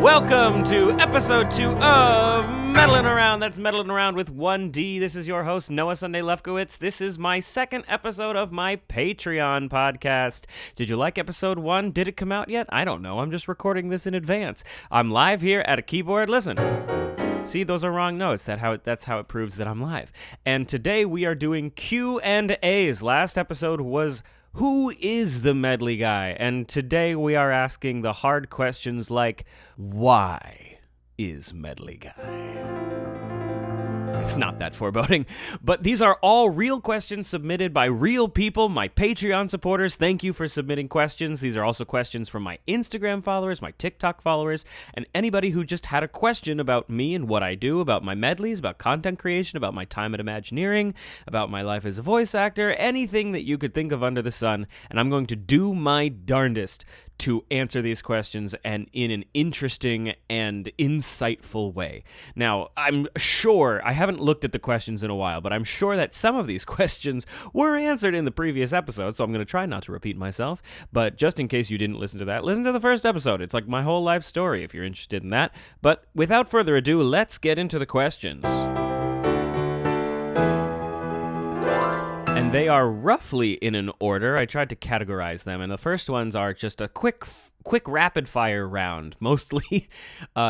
Welcome to episode 2 of Medlin Around. That's Medlin Around with 1D. This is your host, Noah Sunday-Lefkowitz. This is my second episode of my Patreon podcast. Did you like episode 1? Did it come out yet? I don't know. I'm just recording this in advance. I'm live here at a keyboard. Listen. See, those are wrong notes. That's how it proves that I'm live. And today we are doing Q&As. Last episode was who is the Medley guy? And today we are asking the hard questions like, why is Medley guy? It's not that foreboding, but these are all real questions submitted by real people, my Patreon supporters. Thank you for submitting questions. These are also questions from my Instagram followers, my TikTok followers, and anybody who just had a question about me and what I do, about my medleys, about content creation, about my time at Imagineering, about my life as a voice actor, anything that you could think of under the sun, and I'm going to do my darndest to answer these questions and in an interesting and insightful way. Now, I'm sure, I haven't looked at the questions in a while, but I'm sure that some of these questions were answered in the previous episode, so I'm going to try not to repeat myself. But just in case you didn't listen to that, listen to the first episode. It's like my whole life story if you're interested in that. But without further ado, let's get into the questions. And they are roughly in an order. I tried to categorize them, and the first ones are just a quick rapid-fire round, mostly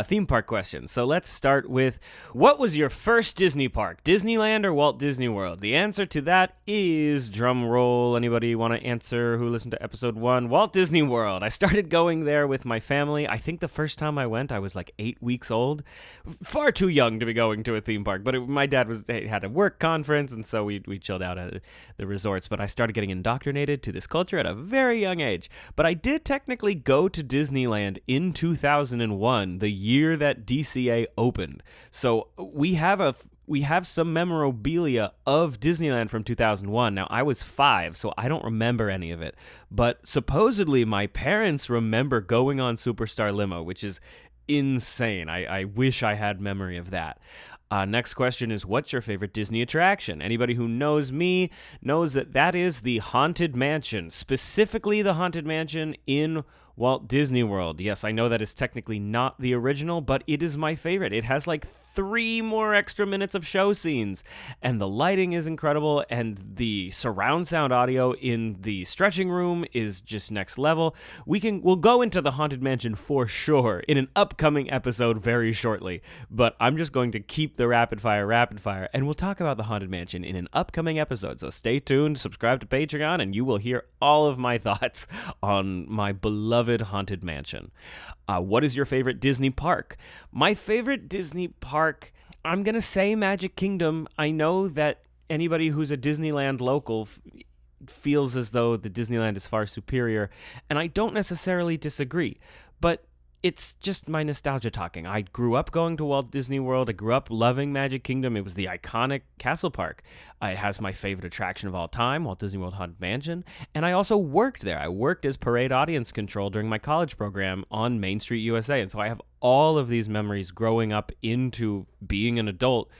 theme park questions. So let's start with, what was your first Disney park, Disneyland or Walt Disney World? The answer to that is, drum roll, anybody want to answer who listened to episode 1? Walt Disney World. I started going there with my family. I think the first time I went, I was like 8 weeks old. Far too young to be going to a theme park, but my dad had a work conference, and so we chilled out at the resorts. But I started getting indoctrinated to this culture at a very young age. But I did technically go to Disneyland in 2001, the year that DCA opened. So we have some memorabilia of Disneyland from 2001. Now, I was 5, so I don't remember any of it. But supposedly, my parents remember going on Superstar Limo, which is insane. I wish I had memory of that. Next question is, what's your favorite Disney attraction? Anybody who knows me knows that is the Haunted Mansion, specifically the Haunted Mansion in Walt Disney World. Yes, I know that is technically not the original, but it is my favorite. It has like 3 more extra minutes of show scenes, and the lighting is incredible, and the surround sound audio in the stretching room is just next level. We'll go into the Haunted Mansion for sure in an upcoming episode very shortly, but I'm just going to keep the rapid fire, and we'll talk about the Haunted Mansion in an upcoming episode. So stay tuned, subscribe to Patreon, and you will hear all of my thoughts on my beloved Haunted Mansion. What is your favorite Disney park? My favorite Disney park, I'm going to say Magic Kingdom. I know that anybody who's a Disneyland local feels as though the Disneyland is far superior, and I don't necessarily disagree, but it's just my nostalgia talking. I grew up going to Walt Disney World. I grew up loving Magic Kingdom. It was the iconic castle park. It has my favorite attraction of all time, Walt Disney World Haunted Mansion. And I also worked there. I worked as parade audience control during my college program on Main Street, USA. And so I have all of these memories growing up into being an adult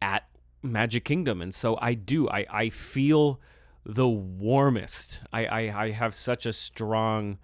at Magic Kingdom. And so I feel the warmest. I have such a strong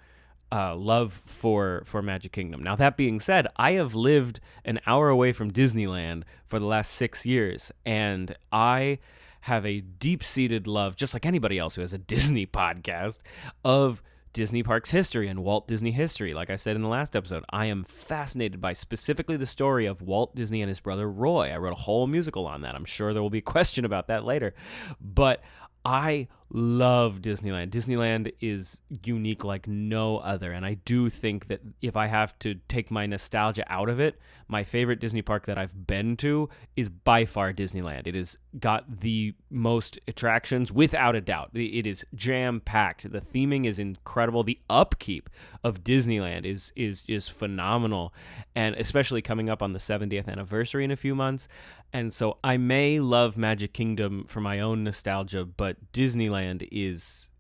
love for Magic Kingdom. Now, that being said, I have lived an hour away from Disneyland for the last 6 years, and I have a deep-seated love, just like anybody else who has a Disney podcast, of Disney Parks history and Walt Disney history. Like I said in the last episode, I am fascinated by specifically the story of Walt Disney and his brother Roy. I wrote a whole musical on that. I'm sure there will be a question about that later. But I love Disneyland. Disneyland is unique like no other, and I do think that if I have to take my nostalgia out of it, my favorite Disney park that I've been to is by far Disneyland. It has got the most attractions, without a doubt. It is jam-packed. The theming is incredible. The upkeep of Disneyland is phenomenal, and especially coming up on the 70th anniversary in a few months. And so I may love Magic Kingdom for my own nostalgia, but Disneyland is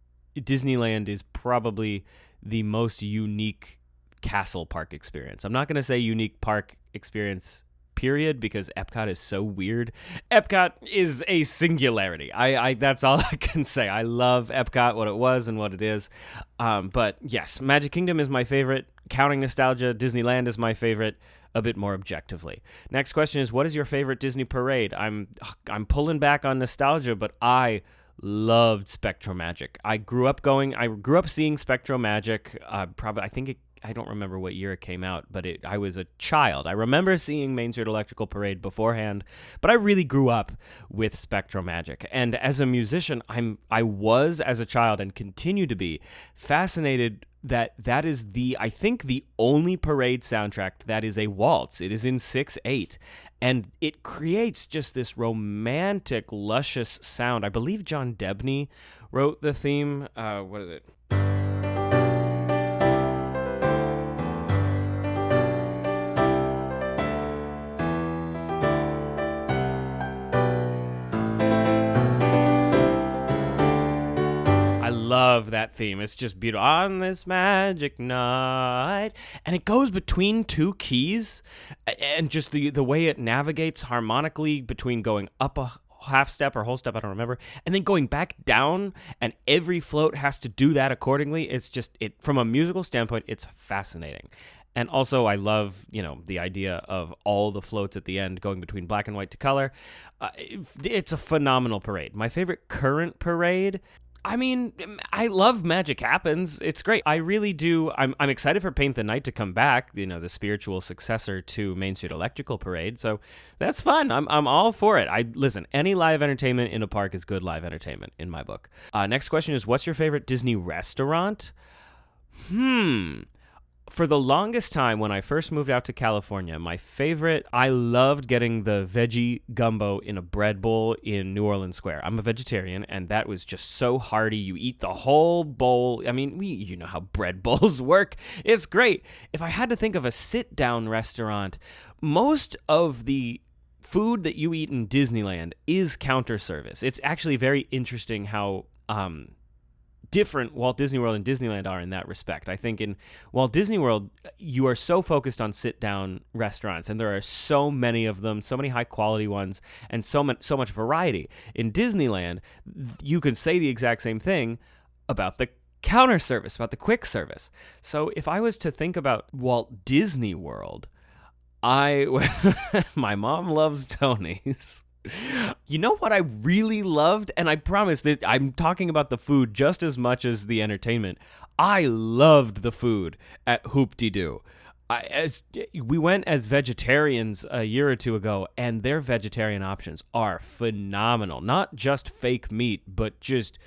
probably the most unique castle park experience. I'm not going to say unique park experience period, because Epcot is so weird. Epcot is a singularity. I that's all I can say. I love Epcot, what it was and what it is. But yes, Magic Kingdom is my favorite counting nostalgia, Disneyland is my favorite a bit more objectively. Next question is, what is your favorite Disney parade? I'm pulling back on nostalgia, but I loved SpectroMagic. I grew up seeing SpectroMagic. I don't remember what year it came out, but I was a child. I remember seeing Main Street Electrical Parade beforehand, but I really grew up with SpectroMagic. And as a musician, I was, as a child, and continue to be, fascinated that is I think the only parade soundtrack that is a waltz. It is in 6/8, and it creates just this romantic, luscious sound. I believe John Debney wrote the theme. What is it? Love that theme. It's just beautiful. On this magic night. And it goes between two keys, and just the way it navigates harmonically between going up a half step or whole step, I don't remember, and then going back down, and every float has to do that accordingly. It's just, from a musical standpoint, it's fascinating. And also, I love, the idea of all the floats at the end going between black and white to color. It's a phenomenal parade. My favorite current parade, I love Magic Happens. It's great. I really do. I'm excited for Paint the Night to come back, the spiritual successor to Main Street Electrical Parade. So that's fun. I'm all for it. Listen, any live entertainment in a park is good live entertainment in my book. Next question is, what's your favorite Disney restaurant? For the longest time, when I first moved out to California, I loved getting the veggie gumbo in a bread bowl in New Orleans Square. I'm a vegetarian, and that was just so hearty. You eat the whole bowl. You know how bread bowls work. It's great. If I had to think of a sit-down restaurant, most of the food that you eat in Disneyland is counter service. It's actually very interesting how different Walt Disney World and Disneyland are in that respect. I think in Walt Disney World, you are so focused on sit-down restaurants, and there are so many of them, so many high-quality ones, and so much variety. In Disneyland, you can say the exact same thing about the counter service, about the quick service. So if I was to think about Walt Disney World, my mom loves Tony's. You know what I really loved? And I promise that I'm talking about the food just as much as the entertainment. I loved the food at Hoop-de-Doo. We went as vegetarians a year or two ago, and their vegetarian options are phenomenal. Not just fake meat, but just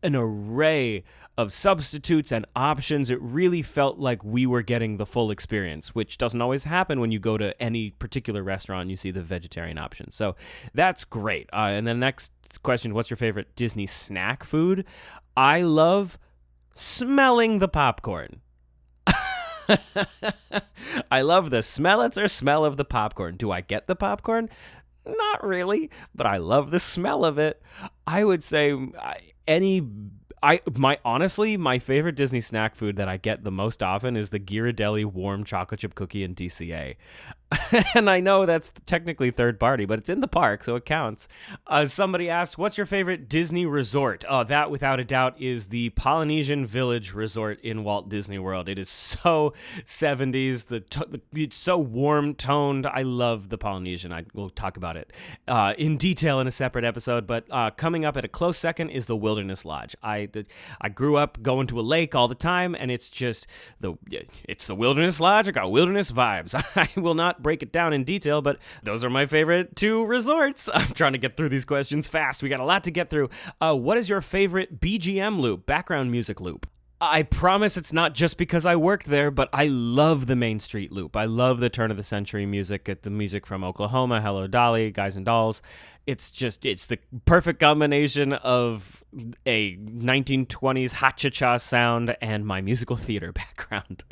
an array of substitutes and options. It really felt like we were getting the full experience, which doesn't always happen when you go to any particular restaurant and you see the vegetarian options. So that's great. And the next question, what's your favorite Disney snack food? I love smelling the popcorn. I love the smell of the popcorn. Do I get the popcorn? Not really, but I love the smell of it. I would say my favorite Disney snack food that I get the most often is the Ghirardelli warm chocolate chip cookie in DCA. And I know that's technically third party, but it's in the park, so it counts. Somebody asked, what's your favorite Disney resort? That, without a doubt, is the Polynesian Village Resort in Walt Disney World. It is so 70s. It's so warm-toned. I love the Polynesian. We'll talk about it in detail in a separate episode, but coming up at a close second is the Wilderness Lodge. I grew up going to a lake all the time, and it's just it's the Wilderness Lodge. I got wilderness vibes. I will not break it down in detail, but those are my favorite two resorts. I'm trying to get through these questions fast. We got a lot to get through. What is your favorite BGM loop, background music loop? I promise it's not just because I worked there, but I love the Main Street loop. I love the turn-of-the-century music, the music from Oklahoma, Hello Dolly, Guys and Dolls. It's the perfect combination of a 1920s ha-cha-cha sound and my musical theater background.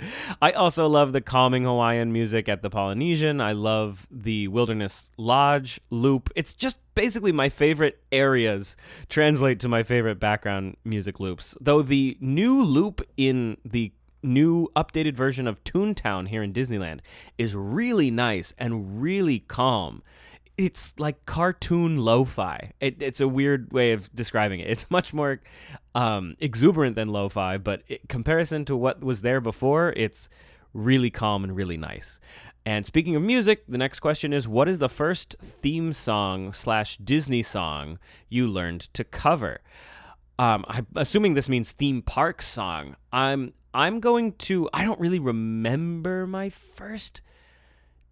I also love the calming Hawaiian music at the Polynesian. I love the Wilderness Lodge loop. It's just basically my favorite areas translate to my favorite background music loops. Though the new loop in the new updated version of Toontown here in Disneyland is really nice and really calm. It's like cartoon lo-fi. It's a weird way of describing it. It's much more exuberant than lo-fi, but in comparison to what was there before, it's really calm and really nice. And speaking of music, the next question is, what is the first theme song / Disney song you learned to cover? I'm assuming this means theme park song. I don't really remember my first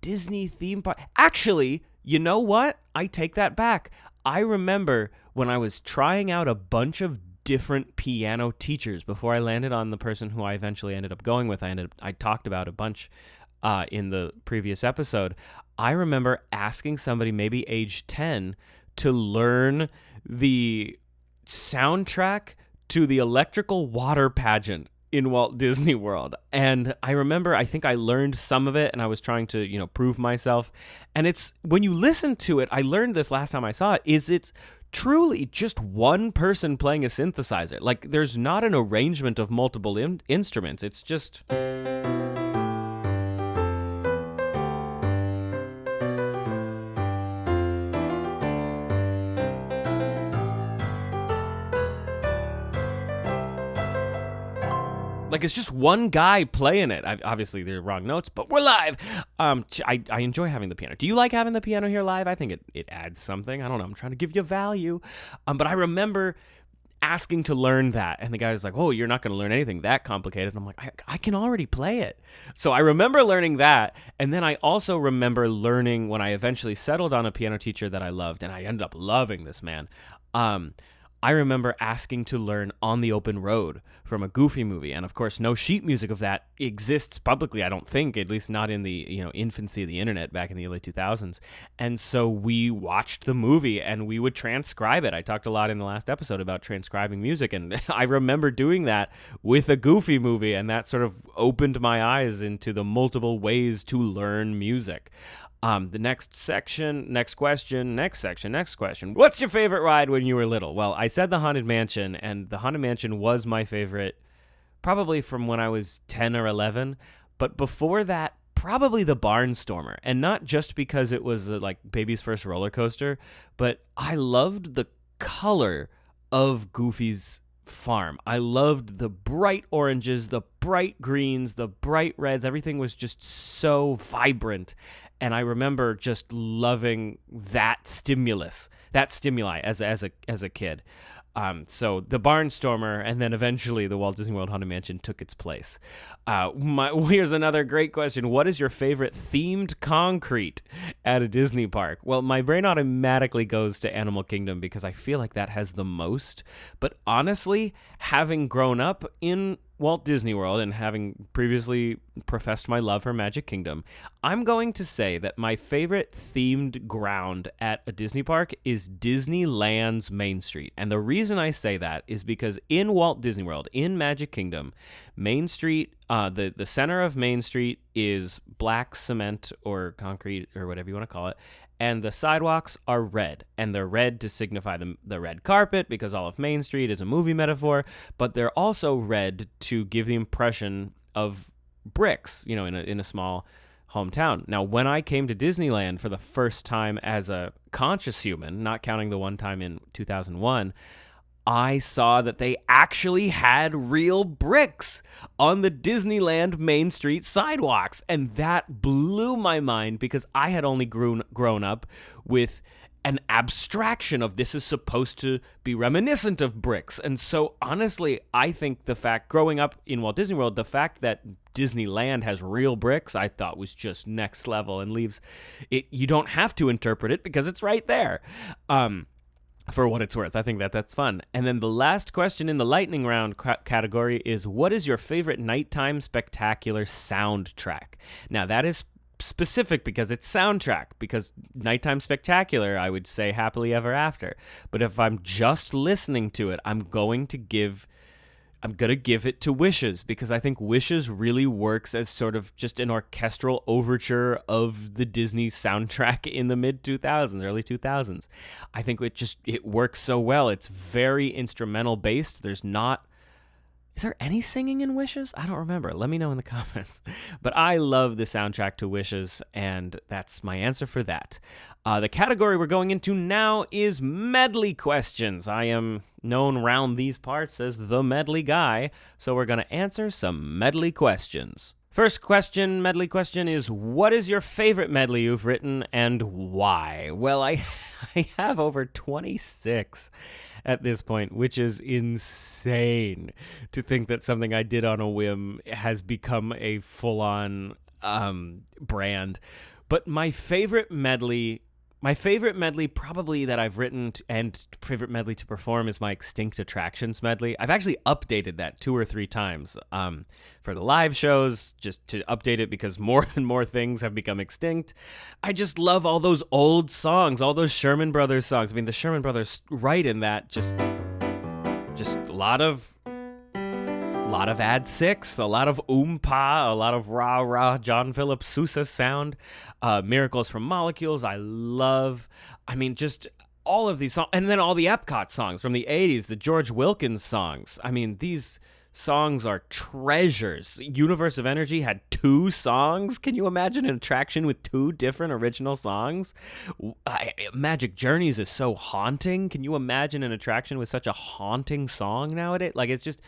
Disney theme park. Actually, you know what? I take that back. I remember when I was trying out a bunch of different piano teachers before I landed on the person who I eventually ended up going with. I talked about a bunch in the previous episode. I remember asking somebody maybe age 10 to learn the soundtrack to the electrical water pageant in Walt Disney World. And I remember, I think I learned some of it, and I was trying to, prove myself. And it's, when you listen to it, I learned this last time I saw it, it's truly just one person playing a synthesizer. Like, there's not an arrangement of multiple instruments. It's just... like, it's just one guy playing it. Obviously, they're wrong notes, but we're live. I enjoy having the piano. Do you like having the piano here live? I think it adds something. I don't know. I'm trying to give you value. But I remember asking to learn that, and the guy was like, "Oh, you're not going to learn anything that complicated." And I'm like, I can already play it. So I remember learning that, and then I also remember learning when I eventually settled on a piano teacher that I loved, and I ended up loving this man. I remember asking to learn On the Open Road from a Goofy movie. And of course, no sheet music of that exists publicly, I don't think, at least not in the infancy of the internet back in the early 2000s. And so we watched the movie and we would transcribe it. I talked a lot in the last episode about transcribing music, and I remember doing that with a Goofy movie, and that sort of opened my eyes into the multiple ways to learn music. The next question. What's your favorite ride when you were little? Well, I said the Haunted Mansion, and the Haunted Mansion was my favorite probably from when I was 10 or 11. But before that, probably the Barnstormer. And not just because it was like baby's first roller coaster, but I loved the color of Goofy's farm. I loved the bright oranges, the bright greens, the bright reds. Everything was just so vibrant. And I remember just loving that stimuli as a kid. So the Barnstormer, and then eventually the Walt Disney World Haunted Mansion took its place. Here's another great question. What is your favorite themed concrete at a Disney park? Well, my brain automatically goes to Animal Kingdom because I feel like that has the most. But honestly, having grown up in Walt Disney World and having previously professed my love for Magic Kingdom, I'm going to say that my favorite themed ground at a Disney park is Disneyland's Main Street. And the reason I say that is because in Walt Disney World, in Magic Kingdom, Main Street, the center of Main Street is black cement or concrete or whatever you want to call it. And the sidewalks are red, and they're red to signify the red carpet because all of Main Street is a movie metaphor, but they're also red to give the impression of bricks, in a small hometown. Now, when I came to Disneyland for the first time as a conscious human, not counting the one time in 2001, I saw that they actually had real bricks on the Disneyland Main Street sidewalks. And that blew my mind because I had only grown up with an abstraction of this is supposed to be reminiscent of bricks. And so honestly, I think growing up in Walt Disney World, the fact that Disneyland has real bricks, I thought was just next level and leaves it. You don't have to interpret it because it's right there. For what it's worth. I think that's fun. And then the last question in the lightning round category is, what is your favorite nighttime spectacular soundtrack? Now, that is specific because it's soundtrack, because nighttime spectacular, I would say Happily Ever After. But if I'm just listening to it, I'm going to give it to Wishes, because I think Wishes really works as sort of just an orchestral overture of the Disney soundtrack in the mid-2000s, early 2000s. I think it works so well. It's very instrumental based. Is there any singing in Wishes? I don't remember. Let me know in the comments. But I love the soundtrack to Wishes, and that's my answer for that. The category we're going into now is Medley questions. I am known round these parts as the Medley guy, so we're going to answer some Medley questions. First question, medley question, is what is your favorite medley you've written and why? Well, I have over 26 at this point, which is insane to think that something I did on a whim has become a full-on brand. But my favorite medley probably that I've written and favorite medley to perform is my Extinct Attractions medley. I've actually updated that 2 or 3 times for the live shows, just to update it because more and more things have become extinct. I just love all those old songs, all those Sherman Brothers songs. I mean, the Sherman Brothers write in that just a lot of Ad Six, a lot of oompa, a lot of rah rah John Philip Sousa sound, Miracles from Molecules. I love, just all of these songs, and then all the Epcot songs from the 80s, the George Wilkins songs. I mean, these songs are treasures. Universe of Energy had 2 songs. Can you imagine an attraction with 2 different original songs? Magic Journeys is so haunting. Can you imagine an attraction with such a haunting song nowadays? Like, it's just...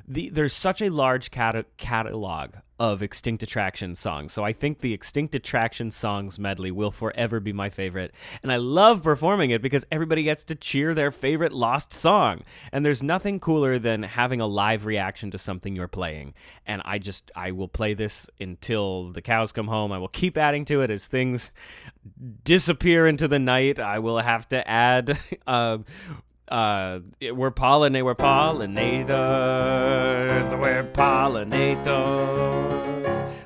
there's such a large catalog of Extinct Attraction songs. So I think the Extinct Attraction songs medley will forever be my favorite. And I love performing it because everybody gets to cheer their favorite lost song. And there's nothing cooler than having a live reaction to something you're playing. And I will play this until the cows come home. I will keep adding to it as things disappear into the night. I will have to add... we're pollinators.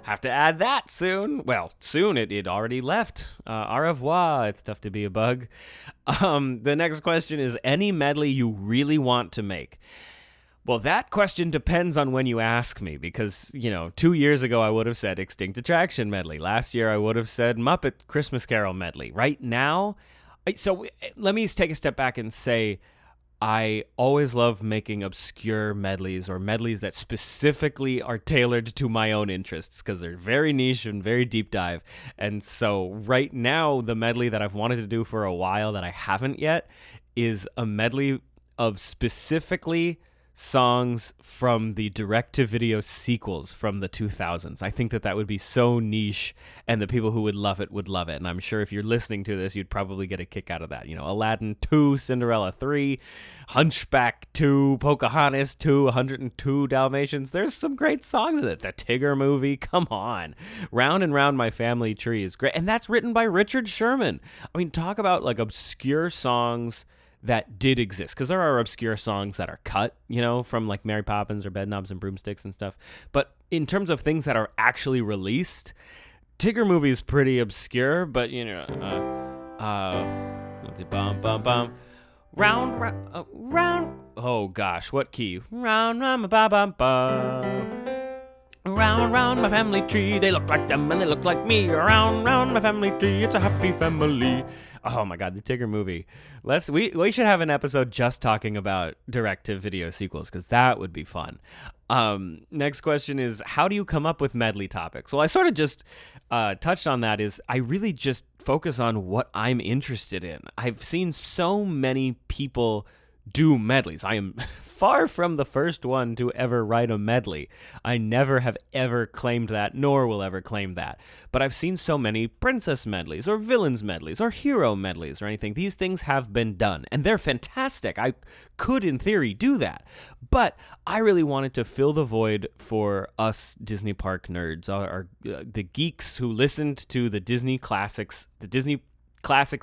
Have to add that soon. Well, soon. It already left. Au revoir. It's tough to be a bug. The next question is any medley you really want to make. Well, that question depends on when you ask me because, 2 years ago I would have said Extinct Attraction medley. Last year I would have said Muppet Christmas Carol medley. Right now, so let me take a step back and say I always love making obscure medleys or medleys that specifically are tailored to my own interests because they're very niche and very deep dive. And so right now, the medley that I've wanted to do for a while that I haven't yet is a medley of specifically songs from the direct-to-video sequels from the 2000s. I think that would be so niche, and the people who would love it. And I'm sure if you're listening to this, you'd probably get a kick out of that. Aladdin 2, Cinderella 3, Hunchback 2, Pocahontas 2, 102 Dalmatians. There's some great songs in it. The Tigger movie, come on. Round and Round My Family Tree is great, and that's written by Richard Sherman. I mean, talk about like obscure songs that did exist, because there are obscure songs that are cut, from like Mary Poppins or Bedknobs and Broomsticks and stuff. But in terms of things that are actually released, Tigger movie is pretty obscure, but bum bum bum, round. Oh gosh, what key? Round round ba bum bum. Round, round my family tree, they look like them and they look like me. Round, round my family tree, it's a happy family. Oh my God, the Tigger movie. We should have an episode just talking about direct-to-video sequels because that would be fun. Next question is, how do you come up with medley topics? Well, I sort of just touched on that. Is I really just focus on what I'm interested in. I've seen so many people do medleys. I am far from the first one to ever write a medley. I never have ever claimed that, nor will ever claim that. But I've seen so many princess medleys or villains medleys or hero medleys or anything. These things have been done, and they're fantastic. I could, in theory, do that. But I really wanted to fill the void for us Disney park nerds, the geeks who listened to the Disney classics,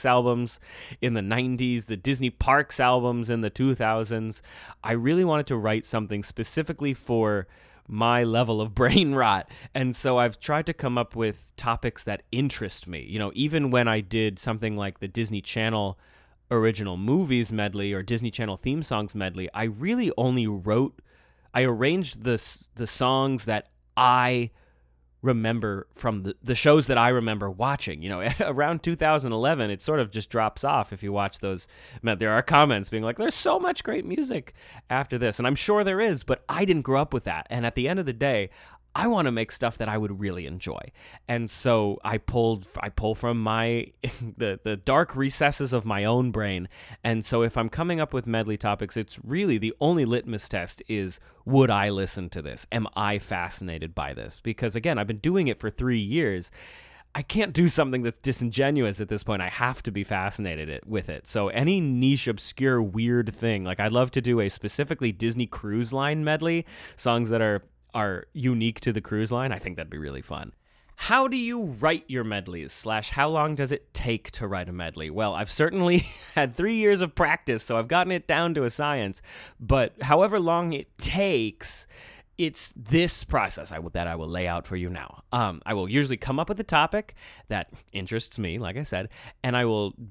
albums in the 90s, the Disney Parks albums in the 2000s. I really wanted to write something specifically for my level of brain rot. And so I've tried to come up with topics that interest me. Even when I did something like the Disney Channel original movies medley or Disney Channel theme songs medley, I really only arranged the songs that I remember from the shows that I remember watching. Around 2011, it sort of just drops off if you watch those. There are comments being like, there's so much great music after this, and I'm sure there is, but I didn't grow up with that. And at the end of the day, I want to make stuff that I would really enjoy. And so I pull from my the dark recesses of my own brain. And so if I'm coming up with medley topics, it's really the only litmus test is, would I listen to this? Am I fascinated by this? Because again, I've been doing it for 3 years. I can't do something that's disingenuous at this point. I have to be fascinated with it. So any niche, obscure, weird thing, like I'd love to do a specifically Disney Cruise Line medley, songs that are unique to the cruise line. I think that'd be really fun. How do you write your medleys / how long does it take to write a medley? Well, I've certainly had 3 years of practice, so I've gotten it down to a science. But however long it takes, it's this process that I will lay out for you now. I will usually come up with a topic that interests me, like I said, and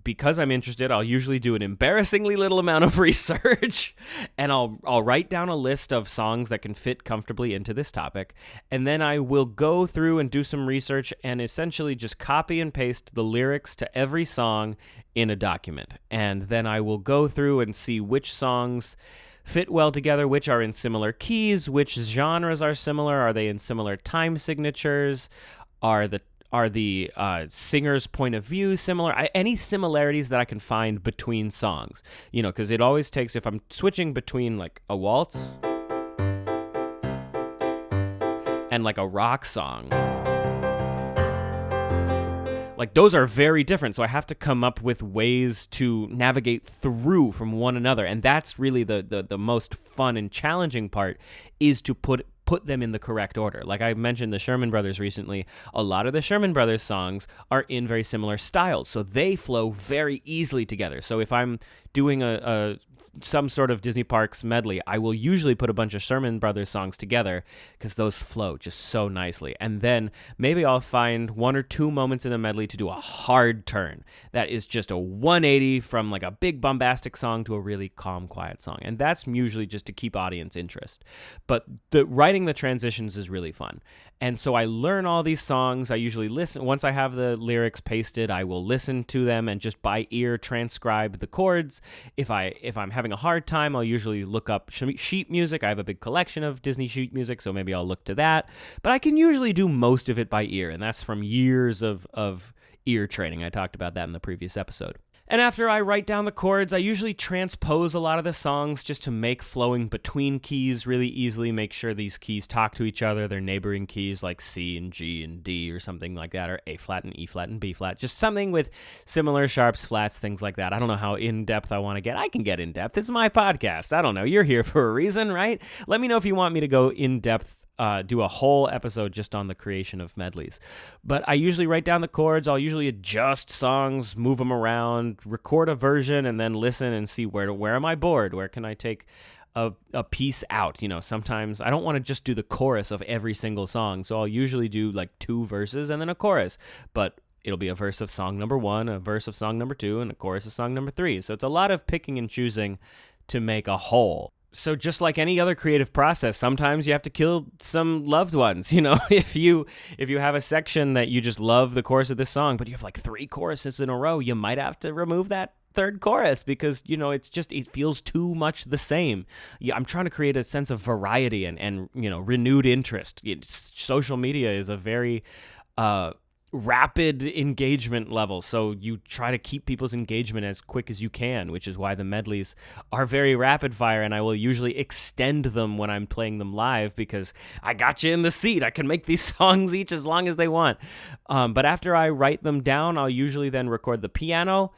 because I'm interested, I'll usually do an embarrassingly little amount of research, and I'll write down a list of songs that can fit comfortably into this topic, and then I will go through and do some research and essentially just copy and paste the lyrics to every song in a document, and then I will go through and see which songs fit well together, which are in similar keys, which genres are similar, are they in similar time signatures, are the singer's point of view similar, any similarities that I can find between songs, because it always takes, if I'm switching between like a waltz and like a rock song, like those are very different, so I have to come up with ways to navigate through from one another, and that's really the most fun and challenging part, is to put them in the correct order. Like I mentioned the Sherman Brothers recently, a lot of the Sherman Brothers songs are in very similar styles, so they flow very easily together. So if I'm doing some sort of Disney Parks medley, I will usually put a bunch of Sherman Brothers songs together because those flow just so nicely. And then maybe I'll find 1 or 2 moments in the medley to do a hard turn that is just a 180 from like a big bombastic song to a really calm, quiet song. And that's usually just to keep audience interest. But writing the transitions is really fun. And so I learn all these songs. I usually listen. Once I have the lyrics pasted, I will listen to them and just by ear transcribe the chords. If I'm having a hard time, I'll usually look up sheet music. I have a big collection of Disney sheet music, so maybe I'll look to that. But I can usually do most of it by ear, and that's from years of ear training. I talked about that in the previous episode. And after I write down the chords, I usually transpose a lot of the songs just to make flowing between keys really easily, make sure these keys talk to each other. They're neighboring keys like C and G and D or something like that, or A flat and E flat and B flat. Just something with similar sharps, flats, things like that. I don't know how in-depth I want to get. I can get in-depth. It's my podcast. I don't know. You're here for a reason, right? Let me know if you want me to go in-depth, do a whole episode just on the creation of medleys. But I usually write down the chords. I'll usually adjust songs, move them around, record a version, and then listen and see where am I bored? Where can I take a piece out? Sometimes I don't want to just do the chorus of every single song, so I'll usually do like 2 verses and then a chorus. But it'll be a verse of song number 1, a verse of song number 2, and a chorus of song number 3. So it's a lot of picking and choosing to make a whole. So just like any other creative process, sometimes you have to kill some loved ones. If you have a section that you just love the chorus of this song, but you have like 3 choruses in a row, you might have to remove that 3rd chorus because, it feels too much the same. Yeah, I'm trying to create a sense of variety and renewed interest. Social media is a very rapid engagement level, so you try to keep people's engagement as quick as you can, which is why the medleys are very rapid fire, and I will usually extend them when I'm playing them live because I got you in the seat. I can make these songs each as long as they want. But after I write them down, I'll usually then record the piano.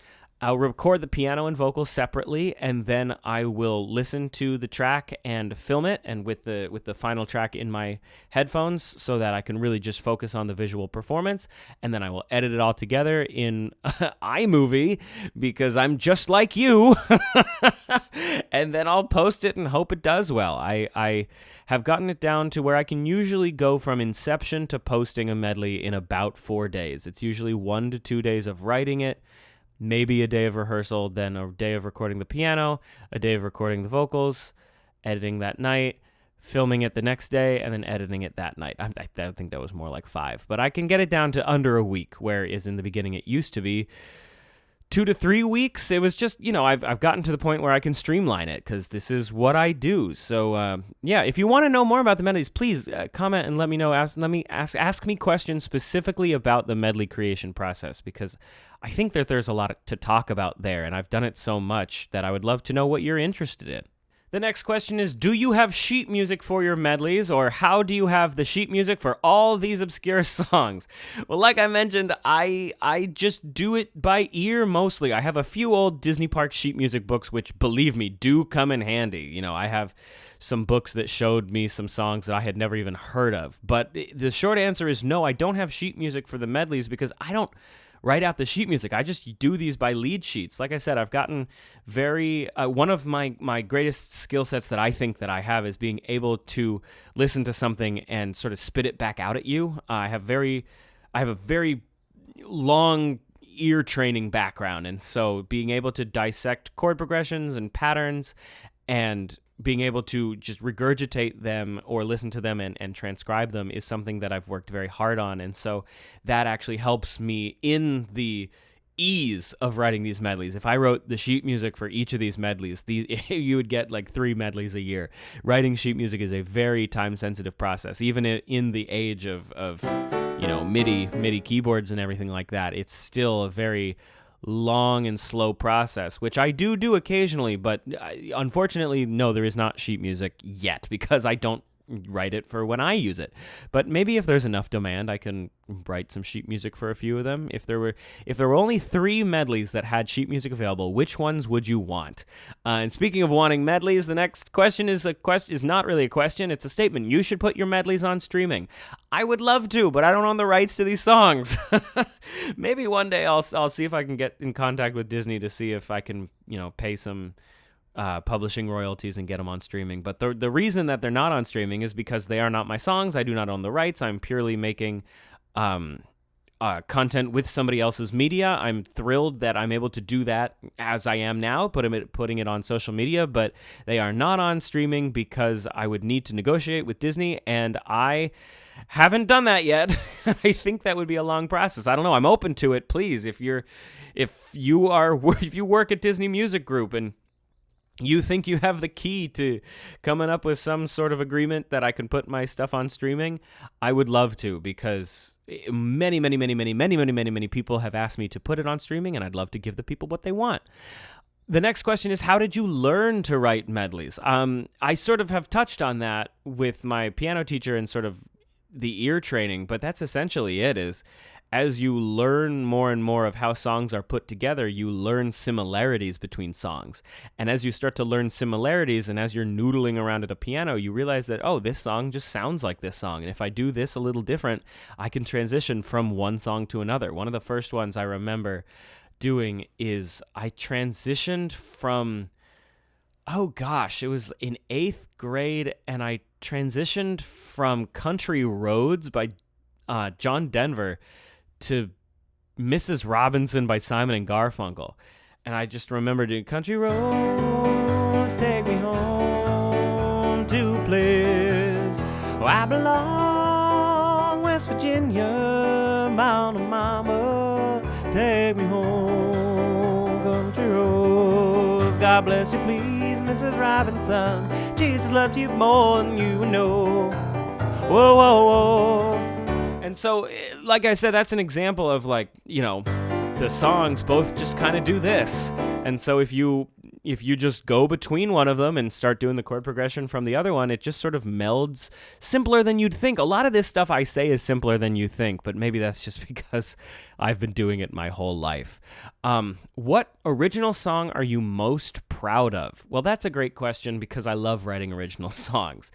I'll record the piano and vocals separately, and then I will listen to the track and film it, and with the final track in my headphones, so that I can really just focus on the visual performance. And then I will edit it all together in iMovie because I'm just like you. And then I'll post it and hope it does well. I have gotten it down to where I can usually go from inception to posting a medley in about 4 days. It's usually 1 to 2 days of writing it, maybe a day of rehearsal, then a day of recording the piano, a day of recording the vocals, editing that night, filming it the next day, and then editing it that night. I think that was more like 5. But I can get it down to under a week, whereas in the beginning it used to be 2 to 3 weeks. It was just, I've gotten to the point where I can streamline it because this is what I do. So yeah, if you want to know more about the medleys, please comment and let me know. Ask me questions specifically about the medley creation process, because I think that there's a lot to talk about there, and I've done it so much that I would love to know what you're interested in. The next question is, do you have sheet music for your medleys, or how do you have the sheet music for all these obscure songs? Well, like I mentioned, I just do it by ear mostly. I have a few old Disney Park sheet music books, which, believe me, do come in handy. I have some books that showed me some songs that I had never even heard of. But the short answer is no, I don't have sheet music for the medleys because I don't write out the sheet music. I just do these by lead sheets. Like I said, I've gotten one of my greatest skill sets that I think that I have is being able to listen to something and sort of spit it back out at you. I have a very long ear training background, and so being able to dissect chord progressions and patterns and being able to just regurgitate them or listen to them and transcribe them is something that I've worked very hard on. And so that actually helps me in the ease of writing these medleys. If I wrote the sheet music for each of these medleys, you would get like 3 medleys a year. Writing sheet music is a very time-sensitive process. Even in the age of MIDI keyboards and everything like that, it's still a very long and slow process, which I do occasionally, but unfortunately, no, there is not sheet music yet because I don't write it for when I use it. But maybe if there's enough demand, I can write some sheet music for a few of them. If there were only 3 medleys that had sheet music available, which ones would you want? And speaking of wanting medleys, the next question is not really a question, it's a statement. You should put your medleys on streaming. I would love to, but I don't own the rights to these songs. Maybe one day I'll see if I can get in contact with Disney to see if I can, pay some publishing royalties and get them on streaming. But the reason that they're not on streaming is because they are not my songs. I do not own the rights. I'm purely making content with somebody else's media. I'm thrilled that I'm able to do that as I am now, putting it on social media, but they are not on streaming because I would need to negotiate with Disney, and I haven't done that yet. I think that would be a long process. I don't know. I'm open to it. Please, if you work at Disney Music Group and you think you have the key to coming up with some sort of agreement that I can put my stuff on streaming, I would love to, because many people have asked me to put it on streaming, and I'd love to give the people what they want. The next question is, how did you learn to write medleys? I sort of have touched on that with my piano teacher and sort of the ear training, but that's essentially it. Is as you learn more and more of how songs are put together, you learn similarities between songs. And as you start to learn similarities, and as you're noodling around at a piano, you realize that, oh, this song just sounds like this song. And if I do this a little different, I can transition from one song to another. One of the first ones I remember doing is I transitioned from, it was in 8th grade, and I transitioned from Country Roads by John Denver to Mrs. Robinson by Simon and Garfunkel. And I just remember doing Country Roads, take me home to a place where I belong, West Virginia, Mountain Mama, take me home, country roads, God bless you please, Mrs. Robinson, Jesus loves you more than you know, whoa, whoa, whoa. And so, like I said, that's an example of the songs both just kind of do this. And so if you just go between one of them and start doing the chord progression from the other one, it just sort of melds simpler than you'd think. A lot of this stuff I say is simpler than you think, but maybe that's just because I've been doing it my whole life. What original song are you most proud of? Well, that's a great question because I love writing original songs.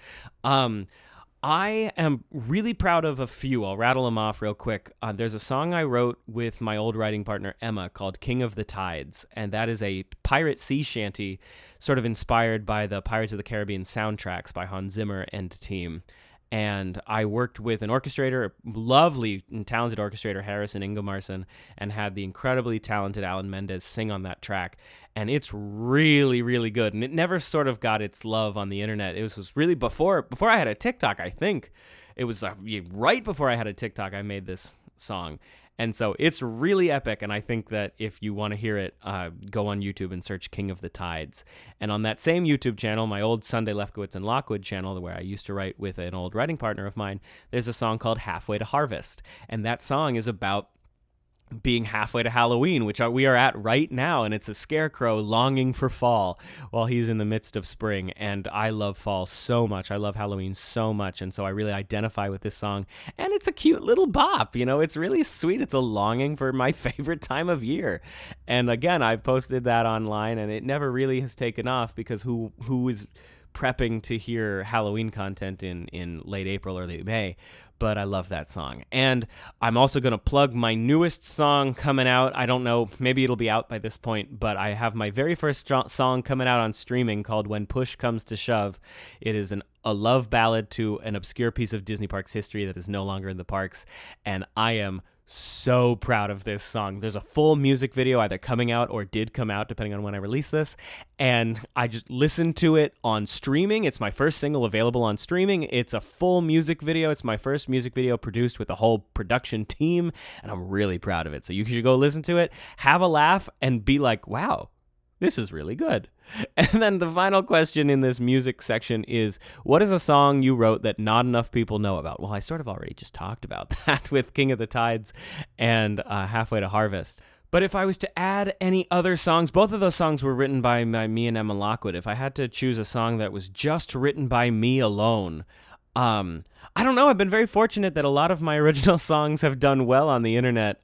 I am really proud of a few. I'll rattle them off real quick. There's a song I wrote with my old writing partner, Emma, called King of the Tides, and that is a pirate sea shanty sort of inspired by the Pirates of the Caribbean soundtracks by Hans Zimmer and team. And I worked with an orchestrator, a lovely and talented orchestrator, Harrison Ingemarson, and had the incredibly talented Alan Mendez sing on that track. And it's really, really good. And it never sort of got its love on the internet. It was really before I had a TikTok, I think. It was right before I had a TikTok, I made this song. And so it's really epic, and I think that if you want to hear it, go on YouTube and search King of the Tides. And on that same YouTube channel, my old Sunday-Lefkowitz and Lockwood channel, where I used to write with an old writing partner of mine, there's a song called Halfway to Harvest. And that song is about being halfway to Halloween, which we are at right now, and it's a scarecrow longing for fall while he's in the midst of spring. And I love fall so much. I love Halloween so much, and so I really identify with this song. And it's a cute little bop, it's really sweet. It's a longing for my favorite time of year. And again, I've posted that online, and it never really has taken off because who is prepping to hear Halloween content in late April, early May? But I love that song. And I'm also going to plug my newest song coming out. I don't know, maybe it'll be out by this point, but I have my very first song coming out on streaming called When Push Comes to Shove. It is a love ballad to an obscure piece of Disney Parks history that is no longer in the parks, and I am so proud of this song. There's a full music video either coming out or did come out, depending on when I release this, and I just listened to it on streaming. It's my first single available on streaming. It's a full music video. It's my first music video produced with a whole production team, and I'm really proud of it. So you should go listen to it, have a laugh, and be like, wow, this is really good. And then the final question in this music section is, what is a song you wrote that not enough people know about? Well, I sort of already just talked about that with King of the Tides and Halfway to Harvest. But if I was to add any other songs, both of those songs were written by me and Emma Lockwood. If I had to choose a song that was just written by me alone, I don't know. I've been very fortunate that a lot of my original songs have done well on the internet.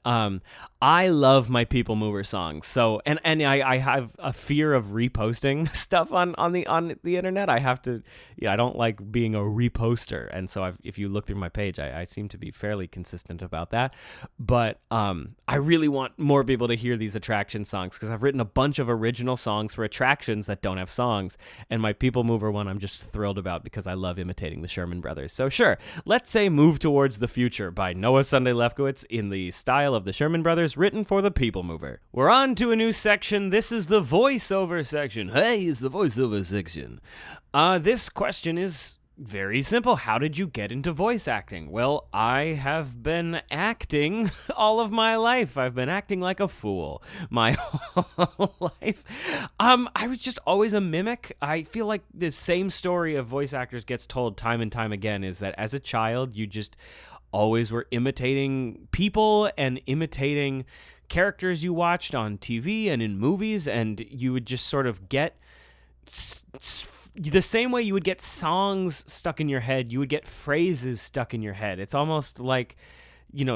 I love my People Mover songs. So, and I have a fear of reposting stuff on the internet. I don't like being a reposter. And so if you look through my page, I seem to be fairly consistent about that. But I really want more people to hear these attraction songs because I've written a bunch of original songs for attractions that don't have songs. And my People Mover one I'm just thrilled about because I love imitating the Sherman Brothers. So sure, let's say Move Towards the Future by Noah Sunday-Lefkowitz in the style of the Sherman Brothers, written for the People Mover. We're on to a new section. This is the voiceover section. Hey, it's the voiceover section. This question is very simple. How did you get into voice acting? Well, I have been acting all of my life. I've been acting like a fool my whole life. I was just always a mimic. I feel like the same story of voice actors gets told time and time again, is that as a child, you just always were imitating people and imitating characters you watched on TV and in movies, and you would just sort of get the same way you would get songs stuck in your head, you would get phrases stuck in your head. It's almost like,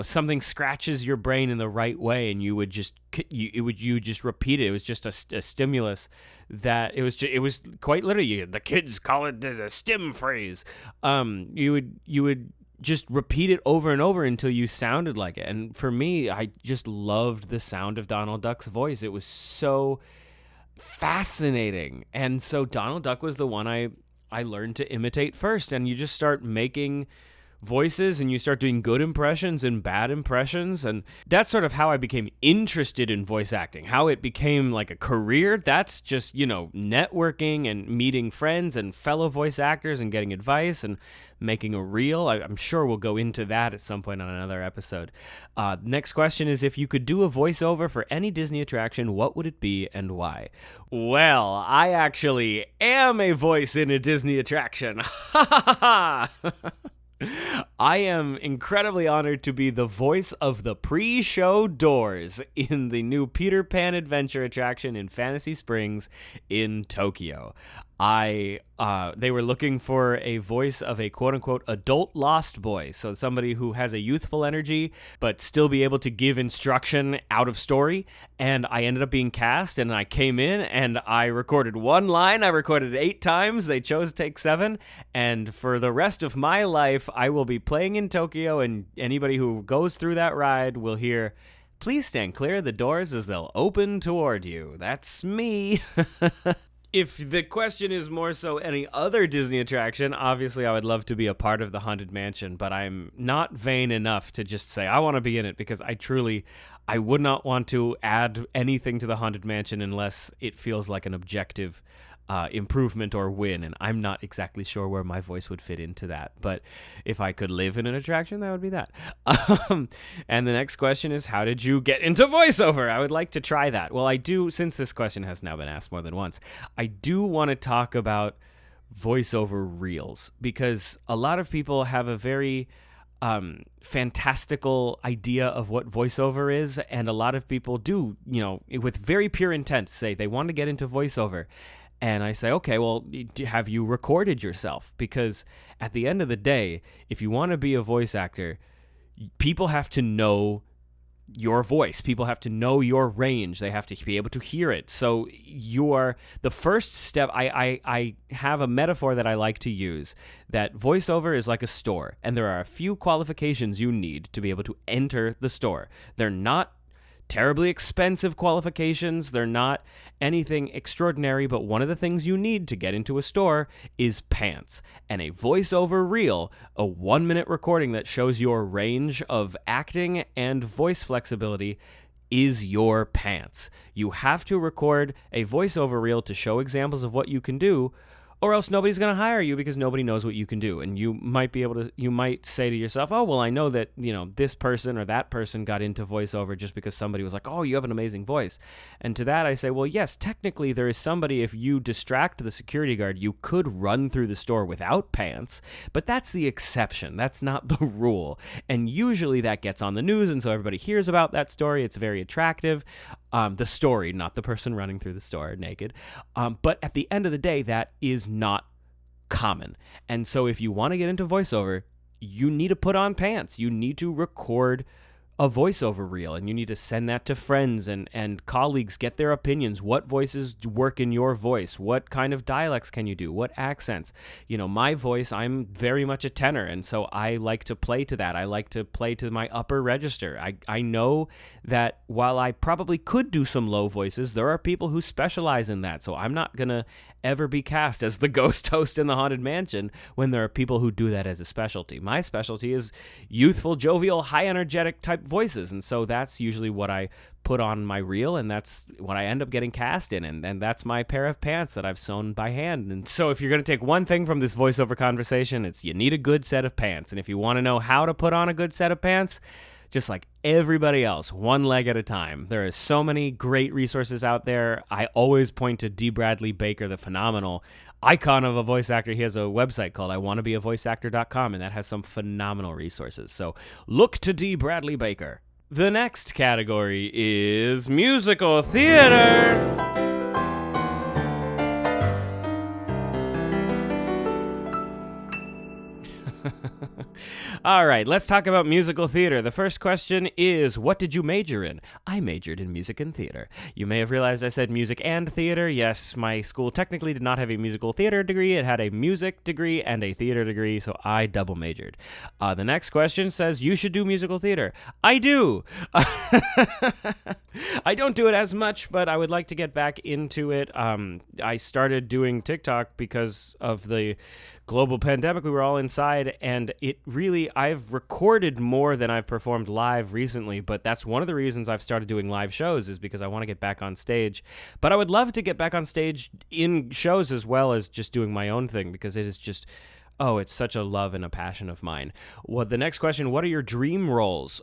something scratches your brain in the right way, and you just repeat it. It was just a stimulus that it was quite literally, the kids call it a stim phrase. You would just repeat it over and over until you sounded like it. And for me, I just loved the sound of Donald Duck's voice. It was so fascinating. And so Donald Duck was the one I learned to imitate first. And you just start making voices and you start doing good impressions and bad impressions, and that's sort of how I became interested in voice acting. How it became like a career, that's just networking and meeting friends and fellow voice actors and getting advice and making a reel. I'm sure we'll go into that at some point on another episode. Next question is, if you could do a voiceover for any Disney attraction, what would it be and why? Well, I actually am a voice in a Disney attraction. Ha ha ha! I am incredibly honored to be the voice of the pre-show doors in the new Peter Pan adventure attraction in Fantasy Springs in Tokyo. They were looking for a voice of a quote-unquote adult lost boy, so somebody who has a youthful energy but still be able to give instruction out of story, and I ended up being cast, and I came in, and I recorded one line. I recorded it 8 times. They chose take 7, and for the rest of my life, I will be playing in Tokyo, and anybody who goes through that ride will hear, "Please stand clear of the doors as they'll open toward you." That's me. If the question is more so any other Disney attraction, obviously I would love to be a part of the Haunted Mansion, but I'm not vain enough to just say I want to be in it, because I would not want to add anything to the Haunted Mansion unless it feels like an objective improvement or win, and I'm not exactly sure where my voice would fit into that. But if I could live in an attraction, that would be that. And the next question is, how did you get into voiceover? I would like to try that. Well, I do, since this question has now been asked more than once, I do want to talk about voiceover reels, because a lot of people have a very fantastical idea of what voiceover is, and a lot of people do, with very pure intent, say they want to get into voiceover. And I say, okay, well, have you recorded yourself? Because at the end of the day, if you want to be a voice actor, people have to know your voice. People have to know your range. They have to be able to hear it. So the first step, I have a metaphor that I like to use, that voiceover is like a store, and there are a few qualifications you need to be able to enter the store. They're not terribly expensive qualifications. They're not anything extraordinary, but one of the things you need to get into a store is pants. And a voiceover reel, a 1-minute recording that shows your range of acting and voice flexibility, is your pants. You have to record a voiceover reel to show examples of what you can do, or else nobody's going to hire you, because nobody knows what you can do. And you might say to yourself, oh, well, I know that, this person or that person got into voiceover just because somebody was like, oh, you have an amazing voice. And to that I say, well, yes, technically there is somebody, if you distract the security guard, you could run through the store without pants, but that's the exception. That's not the rule. And usually that gets on the news, and so everybody hears about that story. It's very attractive. The story, not the person running through the store naked. But at the end of the day, that is not common. And so if you want to get into voiceover, you need to put on pants. You need to record a voiceover reel, and you need to send that to friends and colleagues, get their opinions. What voices work in your voice? What kind of dialects can you do? What accents? My voice, I'm very much a tenor, and so I like to play to that. I like to play to my upper register. I know that while I probably could do some low voices, there are people who specialize in that, so I'm not going to ever be cast as the ghost host in the Haunted Mansion when there are people who do that as a specialty. My specialty is youthful, jovial, high energetic type voices, and so that's usually what I put on my reel, and that's what I end up getting cast in, and that's my pair of pants that I've sewn by hand. And so if you're going to take one thing from this voiceover conversation, it's you need a good set of pants. And if you want to know how to put on a good set of pants, just like everybody else, one leg at a time. There are so many great resources out there. I always point to D. Bradley Baker, the phenomenal icon of a voice actor. He has a website called iwannabeavoiceactor.com, and that has some phenomenal resources. So look to D. Bradley Baker. The next category is musical theater. All right, let's talk about musical theater. The first question is, what did you major in? I majored in music and theater. You may have realized I said music and theater. Yes, my school technically did not have a musical theater degree. It had a music degree and a theater degree, so I double majored. The next question says, you should do musical theater. I do. I don't do it as much, but I would like to get back into it. I started doing TikTok because of the global pandemic. We were all inside, and I've recorded more than I've performed live recently, but that's one of the reasons I've started doing live shows, is because I want to get back on stage. But I would love to get back on stage in shows as well as just doing my own thing, because it is just, it's such a love and a passion of mine. Well, the next question, what are your dream roles?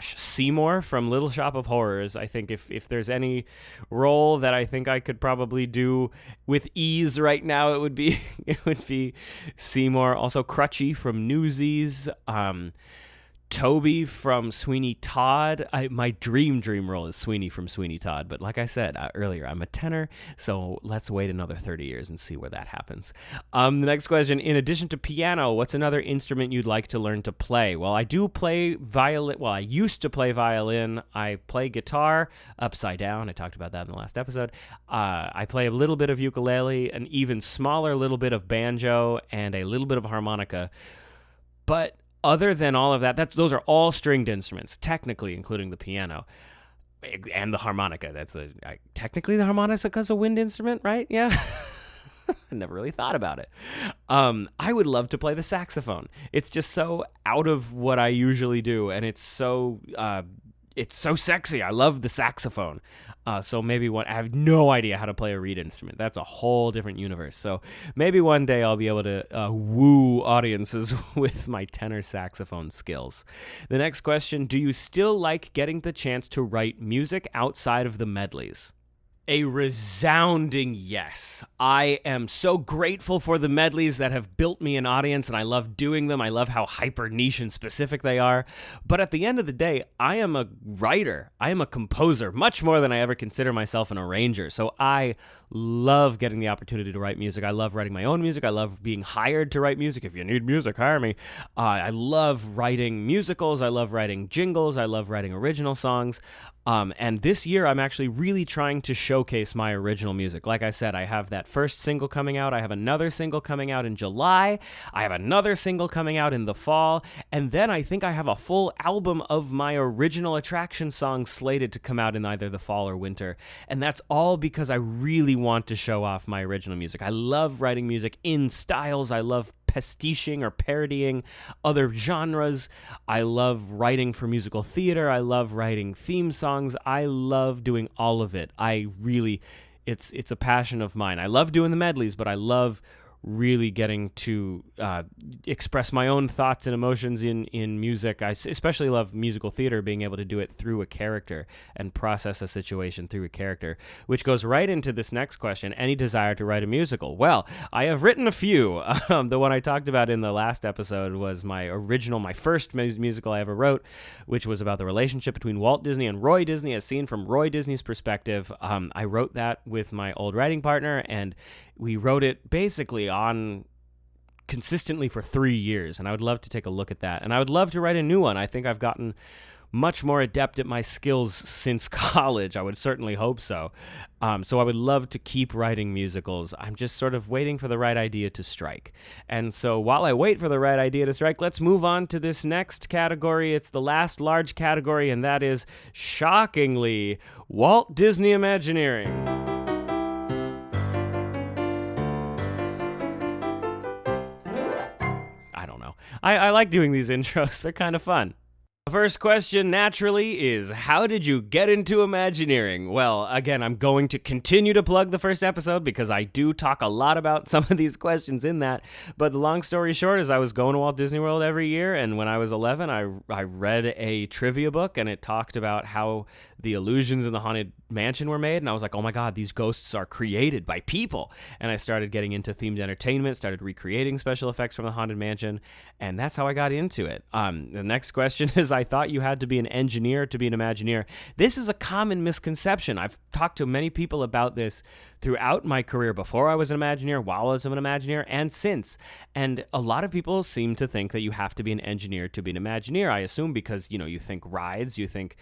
Seymour from Little Shop of Horrors. I think if there's any role that I think I could probably do with ease right now, it would be Seymour. Also Crutchy from Newsies. Toby from Sweeney Todd. My dream role is Sweeney from Sweeney Todd, but like I said earlier, I'm a tenor, so let's wait another 30 years and see where that happens. The next question, in addition to piano, what's another instrument you'd like to learn to play? Well, I do play violin. Well, I used to play violin. I play guitar upside down. I talked about that in the last episode. I play a little bit of ukulele, an even smaller little bit of banjo, and a little bit of harmonica. But other than all of that, those are all stringed instruments, technically, including the piano and the harmonica. Technically the harmonica is a wind instrument, right? Yeah. I never really thought about it. I would love to play the saxophone. It's just so out of what I usually do, and it's so it's so sexy. I love the saxophone. So maybe I have no idea how to play a reed instrument. That's a whole different universe. So maybe one day I'll be able to woo audiences with my tenor saxophone skills. The next question, do you still like getting the chance to write music outside of the medleys? A resounding yes. I am so grateful for the medleys that have built me an audience, and I love doing them. I love how hyper niche and specific they are. But at the end of the day, I am a writer. I am a composer, much more than I ever consider myself an arranger. So I love getting the opportunity to write music. I love writing my own music. I love being hired to write music. If you need music, hire me. I love writing musicals. I love writing jingles. I love writing original songs. And this year, I'm actually really trying to showcase my original music. Like I said, I have that first single coming out. I have another single coming out in July. I have another single coming out in the fall. And then I think I have a full album of my original attraction songs slated to come out in either the fall or winter. And that's all because I really want to show off my original music. I love writing music in styles. I love pastiching or parodying other genres. I love writing for musical theater. I love writing theme songs. I love doing all of it. It's a passion of mine. I love doing the medleys, but I love really getting to express my own thoughts and emotions in music. I especially love musical theater, being able to do it through a character and process a situation through a character, which goes right into this next question. Any desire to write a musical? Well, I have written a few. The one I talked about in the last episode was my first musical I ever wrote, which was about the relationship between Walt Disney and Roy Disney, as seen from Roy Disney's perspective. I wrote that with my old writing partner, and we wrote it basically on consistently for 3 years, and I would love to take a look at that. And I would love to write a new one. I think I've gotten much more adept at my skills since college. I would certainly hope so. So I would love to keep writing musicals. I'm just sort of waiting for the right idea to strike. And so while I wait for the right idea to strike, let's move on to this next category. It's the last large category, and that is, shockingly, Walt Disney Imagineering. I like doing these intros. They're kind of fun. The first question, naturally, is how did you get into Imagineering? Well, again, I'm going to continue to plug the first episode because I do talk a lot about some of these questions in that. But the long story short is I was going to Walt Disney World every year, and when I was 11, I read a trivia book, and it talked about how the illusions in the Haunted Mansion were made, and I was like, oh my god, these ghosts are created by people. And I started getting into themed entertainment, started recreating special effects from the Haunted Mansion, and that's how I got into it. The next question is, I thought you had to be an engineer to be an Imagineer. This is a common misconception. I've talked to many people about this throughout my career, before I was an Imagineer, while I was an Imagineer, and since. And a lot of people seem to think that you have to be an engineer to be an Imagineer, I assume, because, you think rides, you think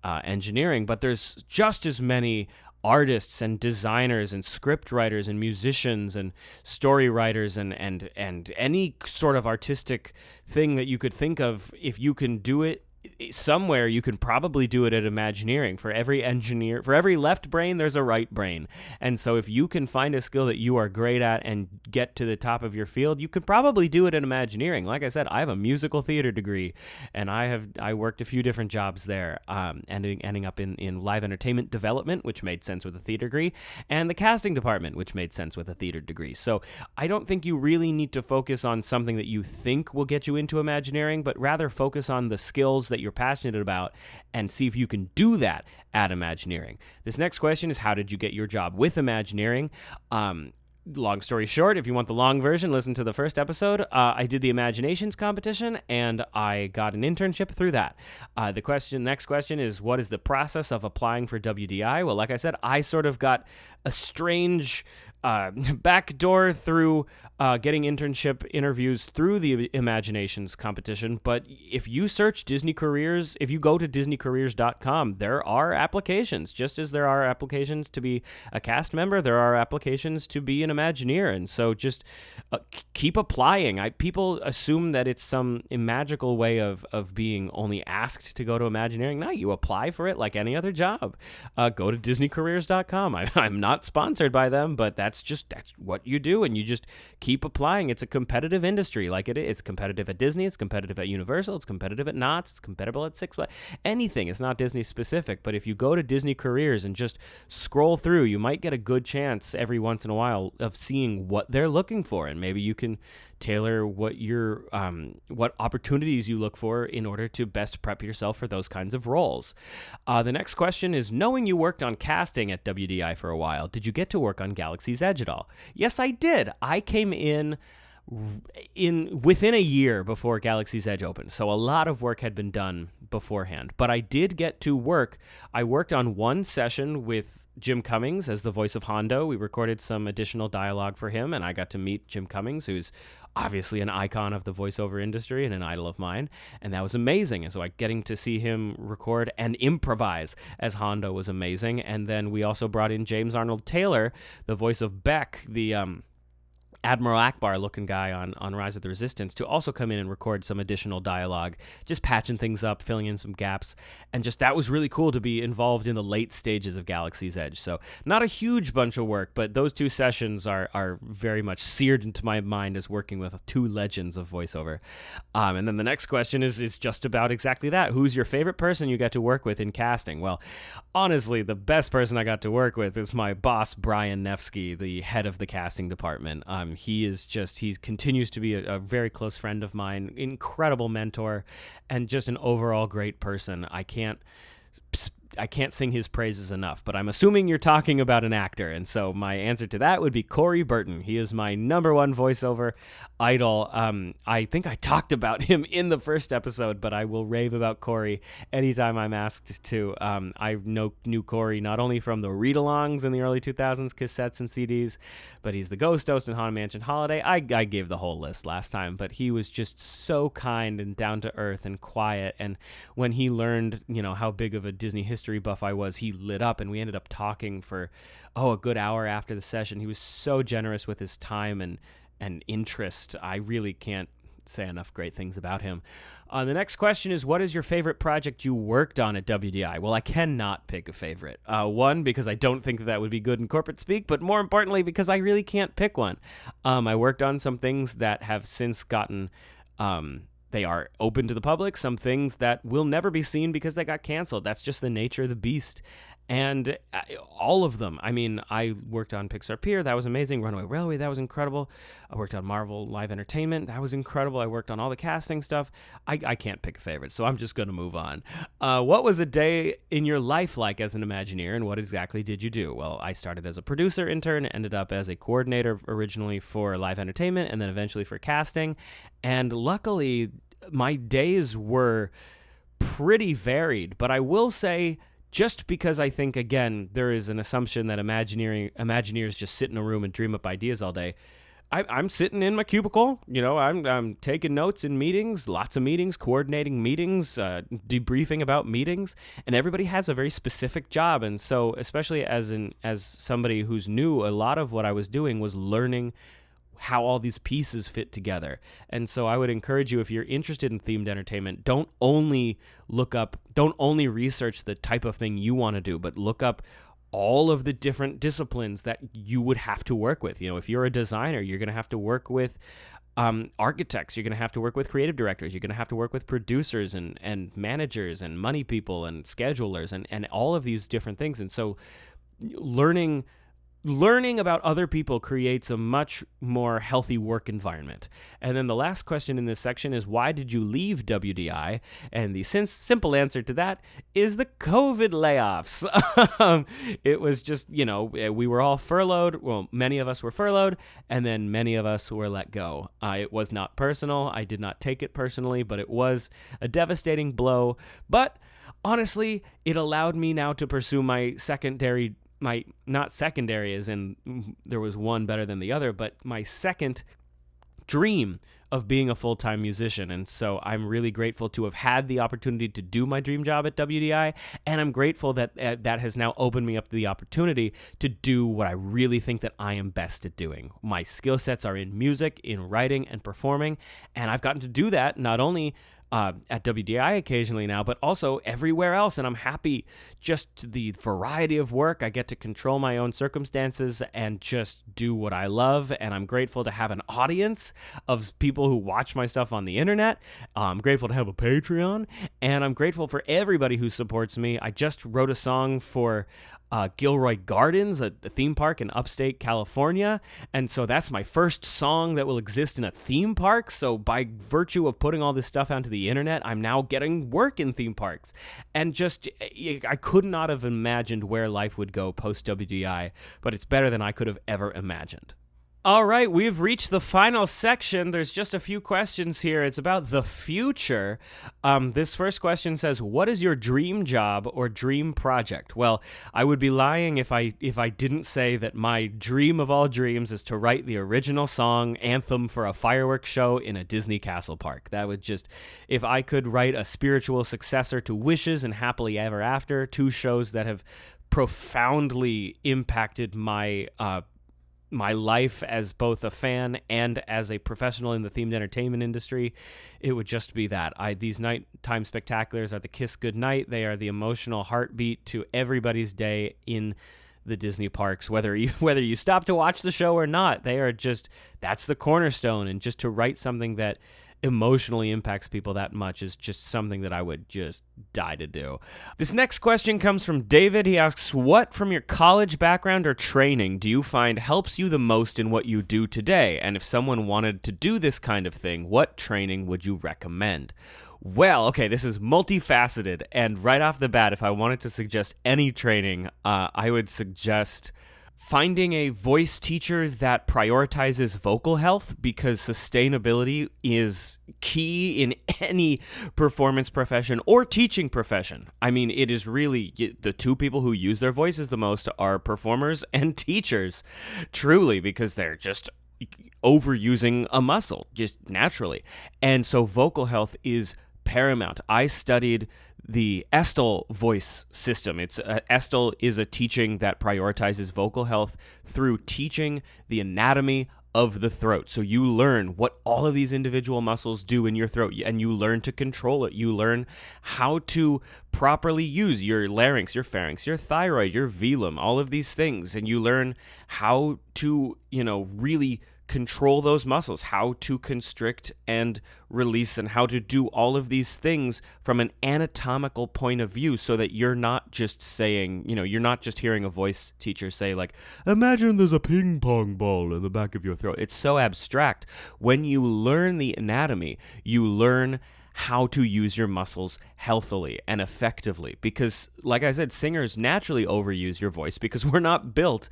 engineering, but there's just as many artists and designers and script writers and musicians and story writers and any sort of artistic thing that you could think of. If you can do it somewhere, you can probably do it at Imagineering. For every engineer, for every left brain, there's a right brain. And so if you can find a skill that you are great at and get to the top of your field, you could probably do it at Imagineering. Like I said, I have a musical theater degree, and I worked a few different jobs there, ending up in live entertainment development, which made sense with a theater degree, and the casting department, which made sense with a theater degree. So I don't think you really need to focus on something that you think will get you into Imagineering, but rather focus on the skills that you're passionate about and see if you can do that at Imagineering. This next question is, how did you get your job with Imagineering? Long story short, if you want the long version, listen to the first episode. I did the Imaginations competition, and I got an internship through that. Next question is, what is the process of applying for WDI? Well, like I said, I sort of got a strange backdoor through getting internship interviews through the Imaginations competition. But if you search Disney Careers, if you go to DisneyCareers.com, there are applications. Just as there are applications to be a cast member, there are applications to be an Imagineer. And so just keep applying. People assume that it's some magical way of being only asked to go to Imagineering. No, you apply for it like any other job. Go to DisneyCareers.com. I'm not sponsored by them, but that's what you do, and you just keep applying. It's a competitive industry, like it's competitive at Disney, it's competitive at Universal, it's competitive at Knott's, it's competitive at Six Flags, anything. It's not Disney specific, but if you go to Disney Careers and just scroll through, you might get a good chance every once in a while of seeing what they're looking for, and maybe you can tailor what opportunities you look for in order to best prep yourself for those kinds of roles. The next question is, knowing you worked on casting at WDI for a while, did you get to work on Galaxy's Edge at all? Yes, I did. I came in within a year before Galaxy's Edge opened, so a lot of work had been done beforehand, but I did get to work. I worked on one session with Jim Cummings as the voice of Hondo. We recorded some additional dialogue for him, and I got to meet Jim Cummings, who's obviously an icon of the voiceover industry and an idol of mine, and that was amazing. And so getting to see him record and improvise as Hondo was amazing. And then we also brought in James Arnold Taylor, the voice of Beck, the Admiral Akbar looking guy on Rise of the Resistance, to also come in and record some additional dialogue, just patching things up, filling in some gaps, and just that was really cool to be involved in the late stages of Galaxy's Edge. So not a huge bunch of work, but those two sessions are very much seared into my mind as working with two legends of voiceover. And then the next question is just about exactly that. Who's your favorite person you got to work with in casting? Well, honestly, the best person I got to work with is my boss, Brian Nevsky, the head of the casting department. He continues to be a very close friend of mine, incredible mentor, and just an overall great person. I can't sing his praises enough, but I'm assuming you're talking about an actor, and so my answer to that would be Corey Burton. He is my number one voiceover idol. I think I talked about him in the first episode, but I will rave about Corey anytime I'm asked to. I knew Corey not only from the read-alongs in the early 2000s, cassettes and CDs, but he's the ghost host in Haunted Mansion Holiday. I gave the whole list last time, but he was just so kind and down to earth and quiet, and when he learned, how big of a Disney history buff I was, he lit up, and we ended up talking for a good hour after the session. He was so generous with his time and interest. I really can't say enough great things about him. The next question is, what is your favorite project you worked on at WDI? Well, I cannot pick a favorite. One, because I don't think that would be good in corporate speak, but more importantly, because I really can't pick one. I worked on some things that have since gotten they are open to the public, some things that will never be seen because they got canceled. That's just the nature of the beast. And all of them. I mean, I worked on Pixar Pier. That was amazing. Runaway Railway. That was incredible. I worked on Marvel Live Entertainment. That was incredible. I worked on all the casting stuff. I can't pick a favorite, so I'm just going to move on. What was a day in your life like as an Imagineer, and what exactly did you do? Well, I started as a producer intern, ended up as a coordinator originally for Live Entertainment, and then eventually for casting. And luckily, my days were pretty varied, but I will say, just because I think, again, there is an assumption that Imagineers just sit in a room and dream up ideas all day. I'm sitting in my cubicle, I'm taking notes in meetings, lots of meetings, coordinating meetings, debriefing about meetings, and everybody has a very specific job. And so, especially as somebody who's new, a lot of what I was doing was learning how all these pieces fit together. And so I would encourage you, if you're interested in themed entertainment, don't only research the type of thing you want to do, but look up all of the different disciplines that you would have to work with. If you're a designer, you're going to have to work with architects, you're going to have to work with creative directors, you're going to have to work with producers and managers and money people and schedulers and all of these different things. And so learning about other people creates a much more healthy work environment. And then the last question in this section is, why did you leave WDI? And the simple answer to that is the COVID layoffs. It was just, we were all furloughed. Well, many of us were furloughed, and then many of us were let go. It was not personal. I did not take it personally, but it was a devastating blow. But honestly, it allowed me now to pursue my not secondary as in there was one better than the other, but my second dream of being a full-time musician. And so I'm really grateful to have had the opportunity to do my dream job at WDI, and I'm grateful that that has now opened me up the opportunity to do what I really think that I am best at doing. My skill sets are in music, in writing, and performing, and I've gotten to do that not only at WDI occasionally now, but also everywhere else. And I'm happy just the variety of work. I get to control my own circumstances and just do what I love. And I'm grateful to have an audience of people who watch my stuff on the internet. I'm grateful to have a Patreon, and I'm grateful for everybody who supports me. I just wrote a song for Gilroy Gardens, a theme park in upstate California. And so that's my first song that will exist in a theme park. So by virtue of putting all this stuff onto the internet, I'm now getting work in theme parks. And just, I could not have imagined where life would go post WDI, but it's better than I could have ever imagined. All right, we've reached the final section. There's just a few questions here. It's about the future. This first question says, what is your dream job or dream project? Well, I would be lying if I didn't say that my dream of all dreams is to write the original song anthem for a fireworks show in a Disney castle park. That would just, if I could write a spiritual successor to Wishes and Happily Ever After, two shows that have profoundly impacted my life as both a fan and as a professional in the themed entertainment industry, it would just be that. These nighttime spectaculars are the kiss goodnight. They are the emotional heartbeat to everybody's day in the Disney parks, whether you stop to watch the show or not. They are just, that's the cornerstone. And just to write something that emotionally impacts people that much is just something that I would just die to do. This next question comes from David. He asks, what from your college background or training do you find helps you the most in what you do today? And if someone wanted to do this kind of thing, what training would you recommend? Well, okay, this is multifaceted, and right off the bat, if I wanted to suggest any training, I would suggest finding a voice teacher that prioritizes vocal health, because sustainability is key in any performance profession or teaching profession. I mean, it is really the two people who use their voices the most are performers and teachers, truly, because they're just overusing a muscle just naturally. And so vocal health is paramount. I studied the Estel voice system. Estel is a teaching that prioritizes vocal health through teaching the anatomy of the throat. So you learn what all of these individual muscles do in your throat, and you learn to control it. You learn how to properly use your larynx, your pharynx, your thyroid, your velum, all of these things. And you learn how to, really control those muscles, how to constrict and release, and how to do all of these things from an anatomical point of view, so that you're not just saying, you're not just hearing a voice teacher say, like, imagine there's a ping pong ball in the back of your throat. It's so abstract. When you learn the anatomy, you learn how to use your muscles healthily and effectively, because like I said, singers naturally overuse your voice because we're not built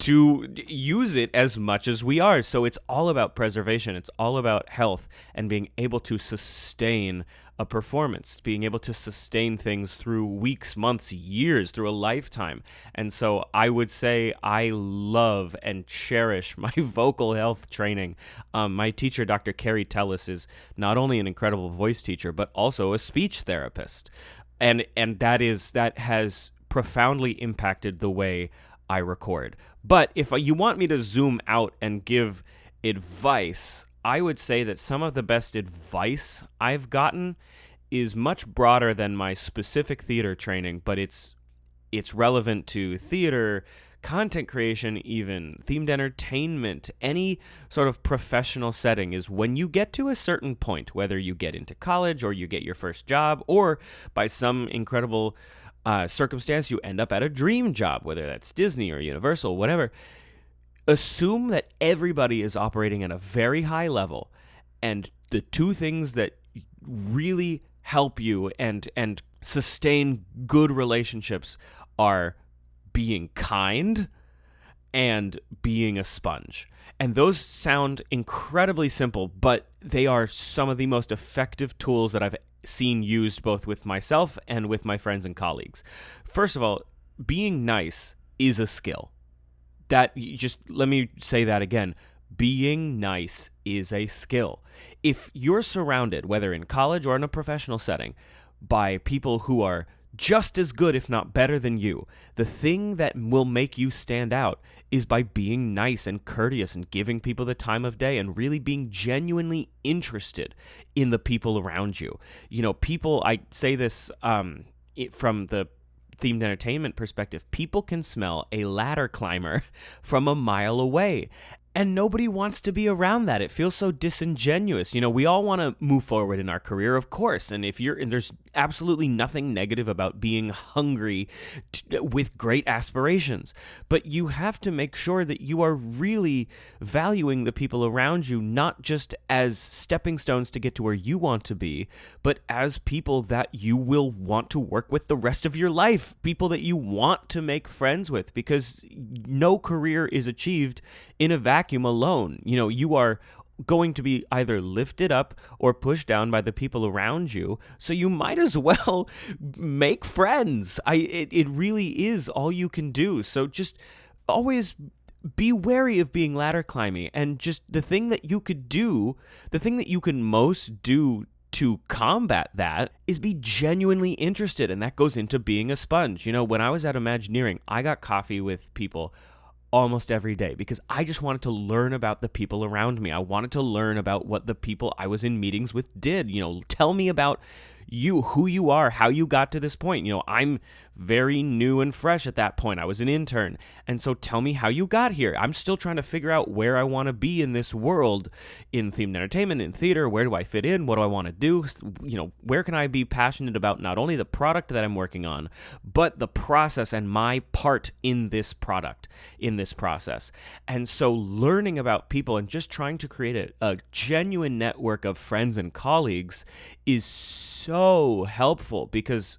to use it as much as we are. So it's all about preservation. It's all about health and being able to sustain a performance, being able to sustain things through weeks, months, years, through a lifetime. And so I would say I love and cherish my vocal health training. My teacher, Dr. Carrie Tellis, is not only an incredible voice teacher, but also a speech therapist. And that has profoundly impacted the way I record. But if you want me to zoom out and give advice, I would say that some of the best advice I've gotten is much broader than my specific theater training, but it's relevant to theater, content creation, even themed entertainment, any sort of professional setting. Is when you get to a certain point, whether you get into college or you get your first job, or by some incredible circumstance you end up at a dream job, whether that's Disney or Universal, whatever. Assume that everybody is operating at a very high level, and the two things that really help you and sustain good relationships are being kind and being a sponge. And those sound incredibly simple, but they are some of the most effective tools that I've seen used both with myself and with my friends and colleagues. First of all, being nice is a skill. Let me say that again. Being nice is a skill. If you're surrounded, whether in college or in a professional setting, by people who are just as good, if not better than you. The thing that will make you stand out is by being nice and courteous and giving people the time of day and really being genuinely interested in the people around you. People, I say this from the themed entertainment perspective, people can smell a ladder climber from a mile away. And nobody wants to be around that. It feels so disingenuous. We all want to move forward in our career, of course. And there's absolutely nothing negative about being hungry with great aspirations. But you have to make sure that you are really valuing the people around you, not just as stepping stones to get to where you want to be, but as people that you will want to work with the rest of your life, people that you want to make friends with, because no career is achieved in a vacuum alone. You are going to be either lifted up or pushed down by the people around you, so you might as well make friends. It really is all you can do. So just always be wary of being ladder climbing, and just the thing that you can most do to combat that is be genuinely interested, and that goes into being a sponge. When I was at Imagineering, I got coffee with people almost every day because I just wanted to learn about the people around me. I wanted to learn about what the people I was in meetings with did. Tell me about you, who you are, how you got to this point. I'm very new and fresh at that point. I was an intern. And so tell me how you got here. I'm still trying to figure out where I want to be in this world, in themed entertainment, in theater. Where do I fit in? What do I want to do? Where can I be passionate about not only the product that I'm working on, but the process and my part in this product, in this process. And so learning about people and just trying to create a genuine network of friends and colleagues is so helpful, because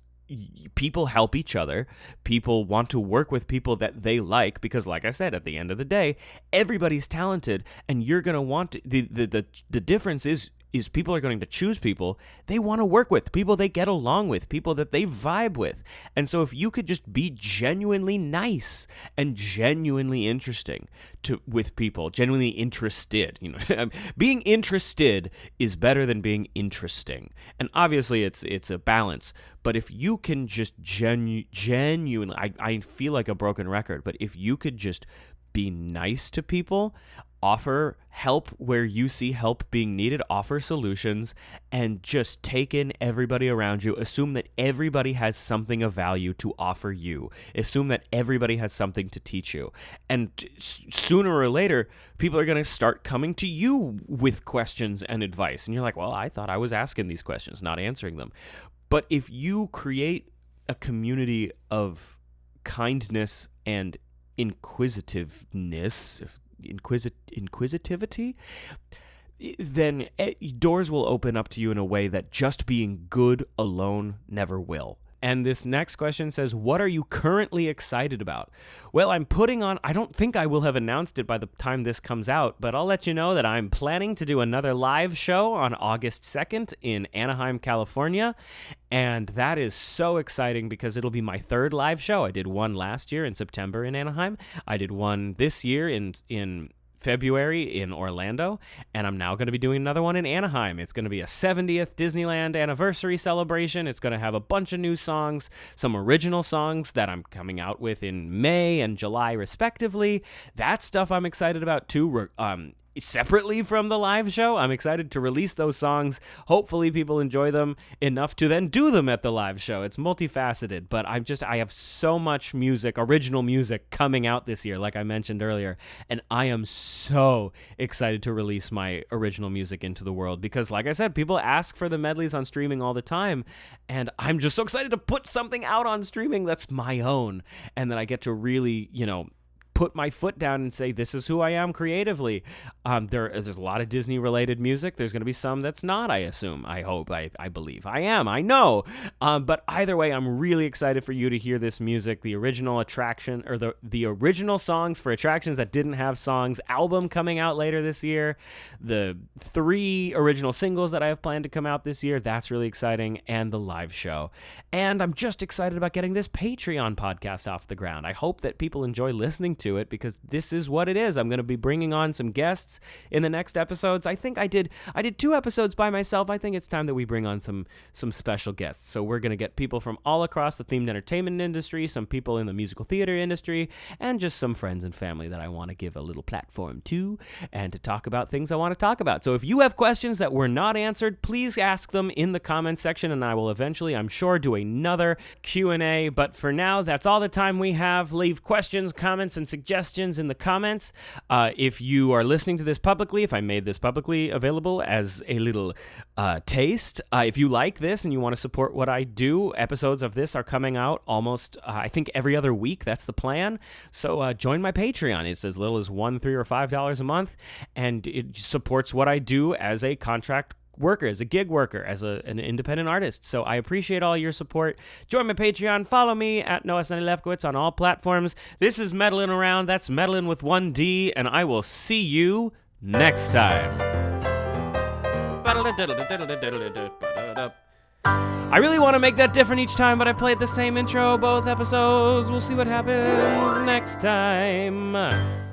people help each other. People want to work with people that they like, because like I said, at the end of the day, everybody's talented, and you're going to want to, the difference is people are going to choose people they want to work with, people they get along with, people that they vibe with. And so if you could just be genuinely nice and genuinely interesting with people, genuinely interested, being interested is better than being interesting. And obviously it's a balance, but if you can just genuinely, I feel like a broken record, but if you could just be nice to people, offer help where you see help being needed, offer solutions, and just take in everybody around you. Assume that everybody has something of value to offer you. Assume that everybody has something to teach you. And sooner or later, people are going to start coming to you with questions and advice. And you're like, well, I thought I was asking these questions, not answering them. But if you create a community of kindness and inquisitiveness, inquisitivity, then doors will open up to you in a way that just being good alone never will. And this next question says, what are you currently excited about? Well, I don't think I will have announced it by the time this comes out, but I'll let you know that I'm planning to do another live show on August 2nd in Anaheim, California. And that is so exciting because it'll be my third live show. I did one last year in September in Anaheim. I did one this year in February in Orlando, and I'm now going to be doing another one in Anaheim. It's going to be a 70th Disneyland anniversary celebration. It's going to have a bunch of new songs, some original songs that I'm coming out with in May and July respectively. That stuff I'm excited about too. Separately from the live show, I'm excited to release those songs. Hopefully people enjoy them enough to then do them at the live show. It's multifaceted, but I have so much music, original music coming out this year, like I mentioned earlier, and I am so excited to release my original music into the world because, like I said, people ask for the medleys on streaming all the time, and I'm just so excited to put something out on streaming that's my own, and that I get to really, put my foot down and say, this is who I am creatively. There's a lot of Disney-related music. There's going to be some that's not, I assume. I hope. I believe. I am. I know. But either way, I'm really excited for you to hear this music. The original attraction, or the original songs for attractions that didn't have songs, album coming out later this year. The 3 original singles that I have planned to come out this year. That's really exciting. And the live show. And I'm just excited about getting this Patreon podcast off the ground. I hope that people enjoy listening to it because this is what it is. I'm going to be bringing on some guests in the next episodes. I think I did 2 episodes by myself. I think it's time that we bring on some special guests. So we're going to get people from all across the themed entertainment industry, some people in the musical theater industry, and just some friends and family that I want to give a little platform to and to talk about things I want to talk about. So if you have questions that were not answered, please ask them in the comment section, and I will eventually, I'm sure, do another Q&A. But for now, that's all the time we have. Leave questions, comments, and suggestions in the comments. If you are listening to this publicly, if I made this publicly available as a little taste, if you like this and you want to support what I do, episodes of this are coming out almost, I think, every other week. That's the plan. So join my Patreon. It's as little as $1, $3, or $5 a month, and it supports what I do as a contract worker, as a gig worker, as an independent artist. So I appreciate all your support. Join my Patreon. Follow me at Noah Sunday-Lefkowitz on all platforms. This is Medlin Around. That's Medlin with 1D, and I will see you next time. I really want to make that different each time, but I played the same intro both episodes. We'll see what happens next time.